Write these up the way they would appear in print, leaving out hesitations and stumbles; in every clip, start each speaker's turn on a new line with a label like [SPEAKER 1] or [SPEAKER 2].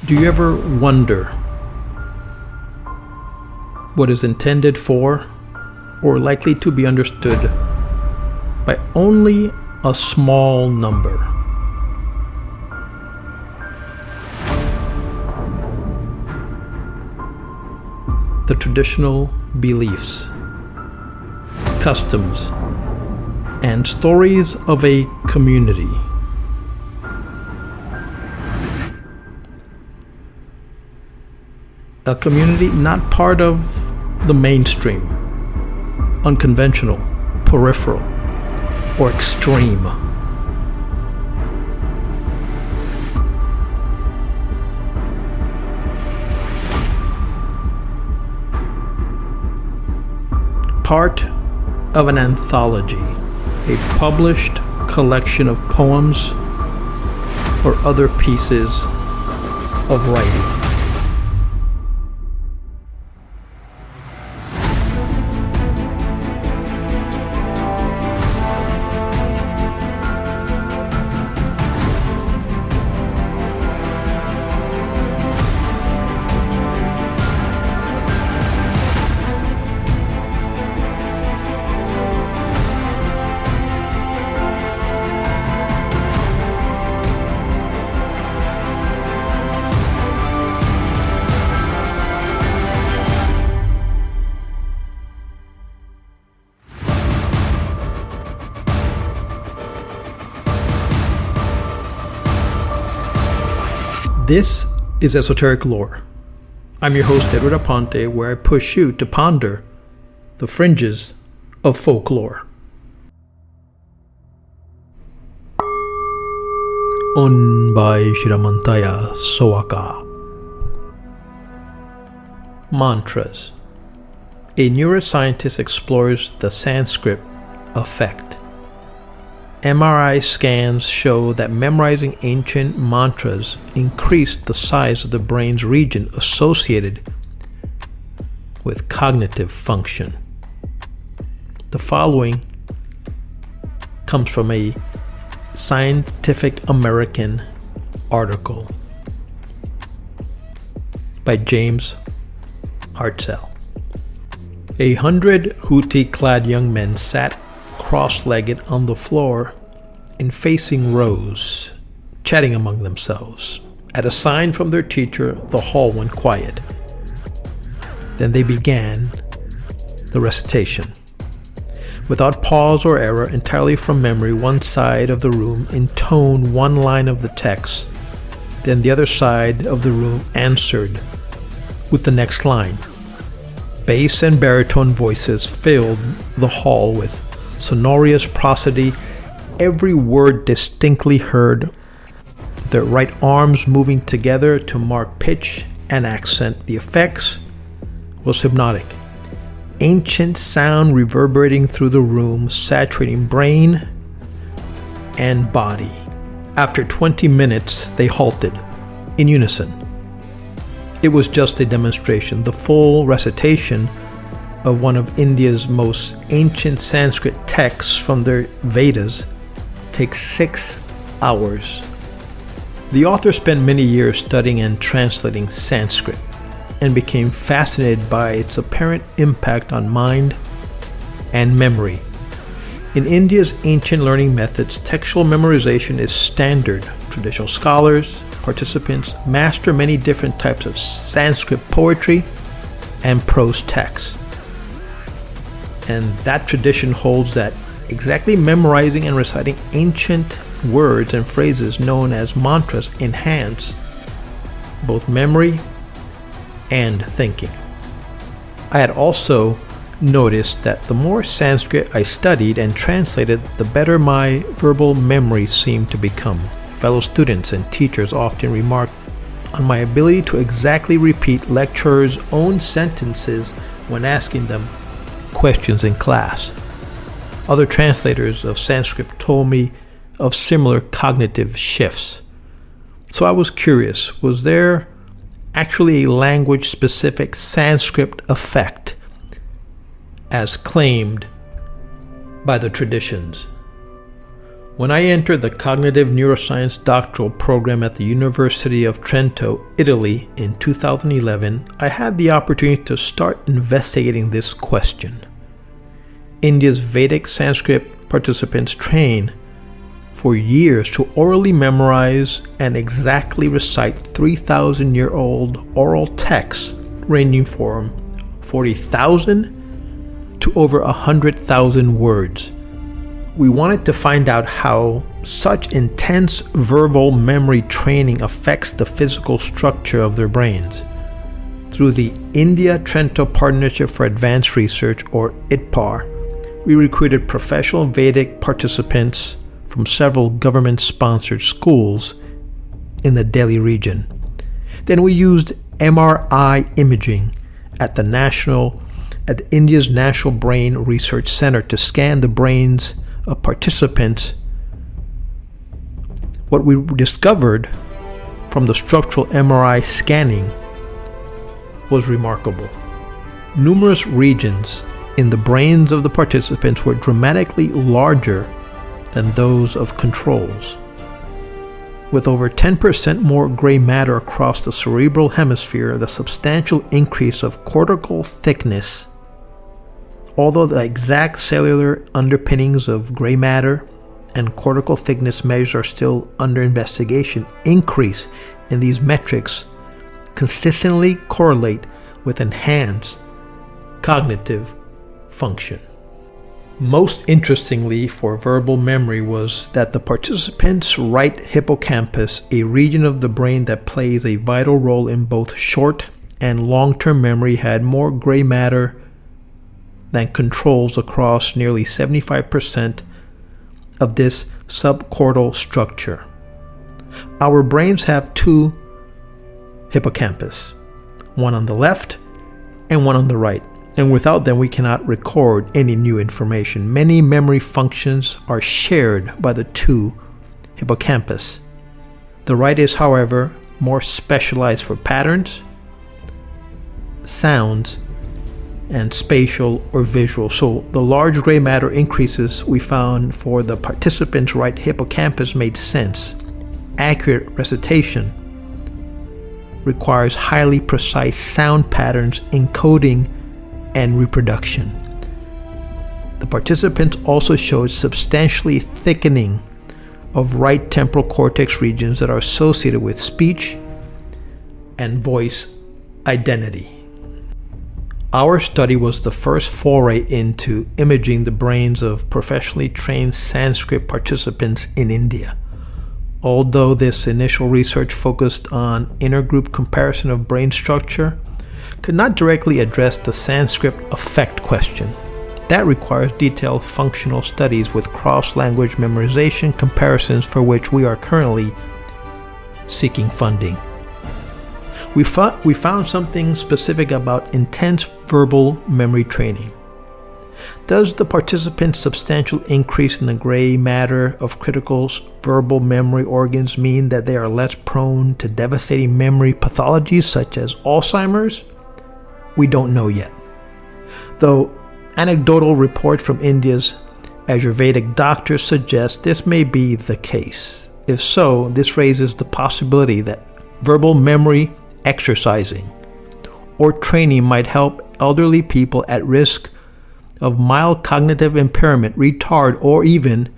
[SPEAKER 1] Do you ever wonder what is intended for or likely to be understood by only a small number? The traditional beliefs, customs, and stories of a community. A community not part of the mainstream, unconventional, peripheral, or extreme. Part of an anthology, a published collection of poems or other pieces of writing. This is Esoteric Lore. I'm your host, Edward Aponte, where I push you to ponder the fringes of folklore. Un by Shiramantaya Soaka. Mantras. A neuroscientist explores the Sanskrit effect. MRI scans show that memorizing ancient mantras increased the size of the brain's region associated with cognitive function. The following comes from a Scientific American article by James Hartzell. 100 hoodie-clad young men sat cross-legged on the floor in facing rows, chatting among themselves. At a sign from their teacher, the hall went quiet. Then they began the recitation. Without pause or error, entirely from memory, one side of the room intoned one line of the text, then the other side of the room answered with the next line. Bass and baritone voices filled the hall with sonorous prosody, every word distinctly heard, their right arms moving together to mark pitch and accent. The effects was hypnotic. Ancient sound reverberating through the room, saturating brain and body. After 20 minutes, they halted, in unison. It was just a demonstration. The full recitation of one of India's most ancient Sanskrit texts from their Vedas takes 6 hours. The author spent many years studying and translating Sanskrit and became fascinated by its apparent impact on mind and memory. In India's ancient learning methods, textual memorization is standard. Traditional scholars, participants master many different types of Sanskrit poetry and prose texts. And that tradition holds that exactly memorizing and reciting ancient words and phrases known as mantras enhance both memory and thinking. I had also noticed that the more Sanskrit I studied and translated, the better my verbal memory seemed to become. Fellow students and teachers often remarked on my ability to exactly repeat lecturers' own sentences when asking them questions in class. Other translators of Sanskrit told me of similar cognitive shifts. So I was curious, was there actually a language-specific Sanskrit effect as claimed by the traditions? When I entered the Cognitive Neuroscience doctoral program at the University of Trento, Italy in 2011, I had the opportunity to start investigating this question. India's Vedic Sanskrit participants train for years to orally memorize and exactly recite 3,000-year-old oral texts ranging from 40,000 to over 100,000 words. We wanted to find out how such intense verbal memory training affects the physical structure of their brains. Through the India-Trento Partnership for Advanced Research, or ITPAR, we recruited professional Vedic participants from several government-sponsored schools in the Delhi region. Then we used MRI imaging at India's National Brain Research Center to scan the brains of participants. What we discovered from the structural MRI scanning was remarkable. Numerous regions in the brains of the participants were dramatically larger than those of controls. With over 10% more gray matter across the cerebral hemisphere, the substantial increase of cortical thickness. Although the exact cellular underpinnings of gray matter and cortical thickness measures are still under investigation, increase in these metrics consistently correlate with enhanced cognitive function. Most interestingly for verbal memory was that the participants' right hippocampus, a region of the brain that plays a vital role in both short and long-term memory, had more gray matter than controls across nearly 75% of this subcortical structure. Our brains have two hippocampus, one on the left and one on the right, and without them we cannot record any new information. Many memory functions are shared by the two hippocampus. The right is, however, more specialized for patterns, sounds, and spatial or visual. So the large gray matter increases we found for the participants' right hippocampus made sense. Accurate recitation requires highly precise sound patterns, encoding, and reproduction. The participants also showed substantially thickening of right temporal cortex regions that are associated with speech and voice identity. Our study was the first foray into imaging the brains of professionally trained Sanskrit participants in India. Although this initial research focused on intergroup comparison of brain structure, could not directly address the Sanskrit effect question. That requires detailed functional studies with cross-language memorization comparisons, for which we are currently seeking funding. We found something specific about intense verbal memory training. Does the participant's substantial increase in the gray matter of critical verbal memory organs mean that they are less prone to devastating memory pathologies such as Alzheimer's? We don't know yet. Though anecdotal reports from India's Ayurvedic doctors suggest this may be the case. If so, this raises the possibility that verbal memory exercising or training might help elderly people at risk of mild cognitive impairment retard or even,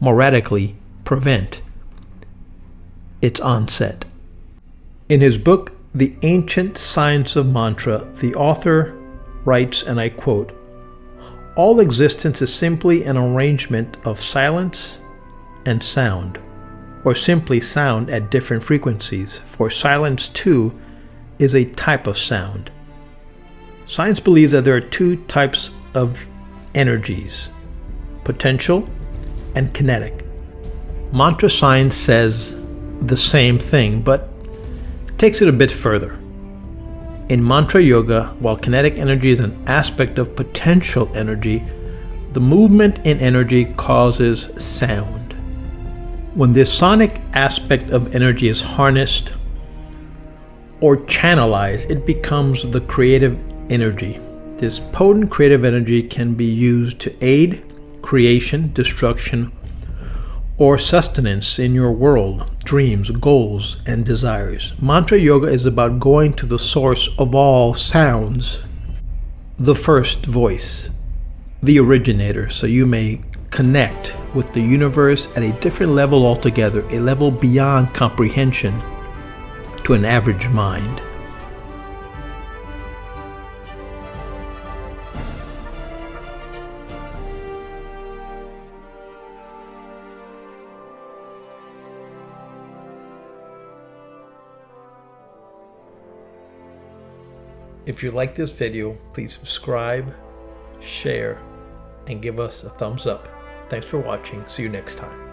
[SPEAKER 1] more radically, prevent its onset. In his book, The Ancient Science of Mantra, the author writes, and I quote, "All existence is simply an arrangement of silence and sound, or simply sound at different frequencies, for silence too is a type of sound. Science believes that there are two types of energies, potential and kinetic. Mantra science says the same thing, but takes it a bit further. In mantra yoga, while kinetic energy is an aspect of potential energy, the movement in energy causes sound. When this sonic aspect of energy is harnessed or channelized, it becomes the creative energy. This potent creative energy can be used to aid creation, destruction, or sustenance in your world, dreams, goals, and desires. Mantra yoga is about going to the source of all sounds, the first voice, the originator, so you may connect with the universe at a different level altogether, a level beyond comprehension to an average mind. If you like this video, please subscribe, share, and give us a thumbs up. Thanks for watching. See you next time.